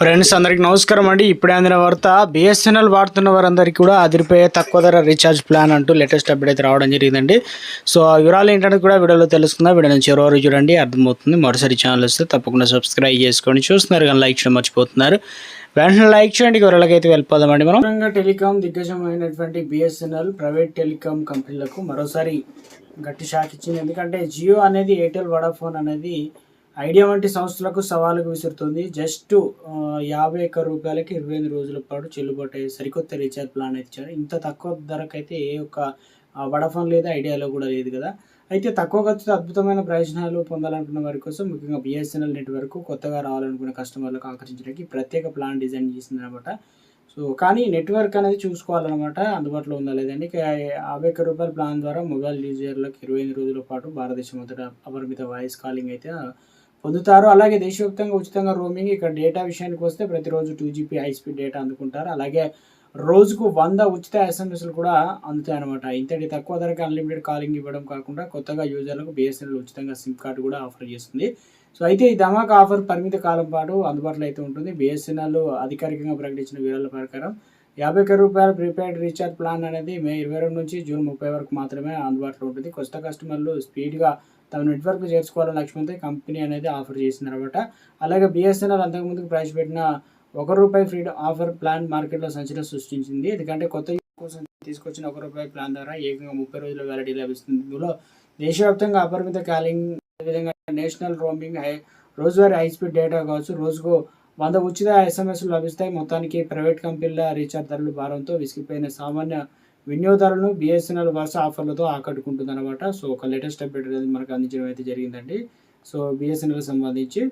Friends అందరికీ నమస్కారం అండి. ఇప్పుడే అందిన వార్త, బిఎస్ఎన్ఎల్ వాడుతున్న వారందరికీ కూడా అదిరిపోయే తక్కువ ధర రీఛార్జ్ ప్లాన్ అంటూ లేటెస్ట్ అప్డేట్ అయితే రావడం జరిగిందండి. సో ఆ వివరాలు ఏంటంటే కూడా వీడియోలో తెలుస్తుందా, వీడియో నుంచి ఎవరు చూడండి అర్థమవుతుంది. మరోసారి ఛానల్ వస్తే తప్పకుండా సబ్స్క్రైబ్ చేసుకోండి. చూస్తున్నారు కానీ లైక్ చేయడం మర్చిపోతున్నారు. వెంటనే లైక్ చేయండి. వివరాలకైతే వెళ్ళిపోదామండి. మనం టెలికాం దిగ్గజమైనటువంటి బిఎస్ఎన్ఎల్ ప్రైవేట్ టెలికాం కంపెనీలకు మరోసారి గట్టి షాక్ ఇచ్చింది. ఎందుకంటే జియో అనేది, ఎయిర్టెల్, వడాఫోన్ అనేది ఐడియా వంటి సంస్థలకు సవాలుకు విసురుతుంది. జస్ట్ 51 రూపాయలకి 25 రోజుల పాటు చెల్లుబాటు అయ్యే సరికొత్త రీఛార్జ్ ప్లాన్ అయితే ఇచ్చారు. ఇంత తక్కువ ధరకైతే ఏ ఒక్క వడాఫోన్ లేదు, ఐడియాలో కూడా లేదు కదా. అయితే తక్కువ ఖర్చుతో అద్భుతమైన ప్రయోజనాలు పొందాలనుకున్న వారి కోసం, ముఖ్యంగా బిఎస్ఎన్ఎల్ నెట్వర్క్ కొత్తగా రావాలనుకున్న కస్టమర్లకు ఆకర్షించడానికి ప్రత్యేక ప్లాన్ డిజైన్ చేసింది అనమాట. సో కానీ నెట్వర్క్ అనేది చూసుకోవాలన్నమాట, అందుబాటులో ఉందా లేదండి. 51 రూపాయల ప్లాన్ ద్వారా మొబైల్ యూజర్లకు 25 రోజుల పాటు భారతదేశం మొదట అపరిమిత వాయిస్ కాలింగ్ అయితే పొందుతారు. అలాగే దేశవ్యాప్తంగా ఉచితంగా రోమింగ్. ఇక్కడ డేటా విషయానికి వస్తే ప్రతిరోజు 2 GB హై స్పీడ్ డేటా అందుకుంటారు. అలాగే రోజుకు 100 ఉచిత ఎస్ఎంఎస్లు కూడా అందుతాయి అనమాట. ఇంతటి తక్కువ ధరకు అన్లిమిటెడ్ కాలింగ్ ఇవ్వడం కాకుండా కొత్తగా యూజర్లకు బిఎస్ఎన్ఎల్ ఉచితంగా సిమ్ కార్డు కూడా ఆఫర్ చేస్తుంది. సో అయితే ఈ ధమాకా ఆఫర్ పరిమిత కాలం పాటు అందుబాటులో అయితే ఉంటుంది. బిఎస్ఎన్ఎల్ అధికారికంగా ప్రకటించిన వివరాల ప్రకారం 51 రూపాయల ప్రీపెయిడ్ రీఛార్జ్ ప్లాన్ అనేది మే 22 నుంచి జూన్ 30 వరకు మాత్రమే అందుబాటులో ఉంటుంది. కొత్త కస్టమర్లు స్పీడ్గా తమ నెట్వర్క్ చేర్చుకోవాలని లక్ష్యంతో కంపెనీ అనేది ఆఫర్ చేసింది అనమాట. అలాగే బిఎస్ఎన్ఎల్ అంతకుముందుకు ప్రవేశపెట్టిన ₹1 ఫ్రీడమ్ ఆఫర్ ప్లాన్ మార్కెట్లో సంచలనం సృష్టించింది. ఎందుకంటే కొత్త కోసం తీసుకొచ్చిన ₹1 ప్లాన్ ద్వారా ఏకంగా 30 రోజుల వ్యాలిడిటీ లభిస్తుంది. ఇందులో దేశవ్యాప్తంగా అపరిమిత కాలింగ్, అదేవిధంగా నేషనల్ రోమింగ్, రోజువారీ హై స్పీడ్ డేటా కావచ్చు, రోజుకు 100 ఉచిత ఎస్ఎంఎస్లు లభిస్తాయి. మొత్తానికి ప్రైవేట్ కంపెనీల రీఛార్జ్ ధరలు భారంతో విసిగిపోయిన సామాన్య వినియోగదారులను బిఎస్ఎన్ఎల్ వరుస ఆఫర్లతో ఆకట్టుకుంటుంది అనమాట. సో ఒక లేటెస్ట్ అప్డేట్ అనేది మనకు అందించడం అయితే జరిగిందండి. సో బిఎస్ఎన్ఎల్ సంబంధించి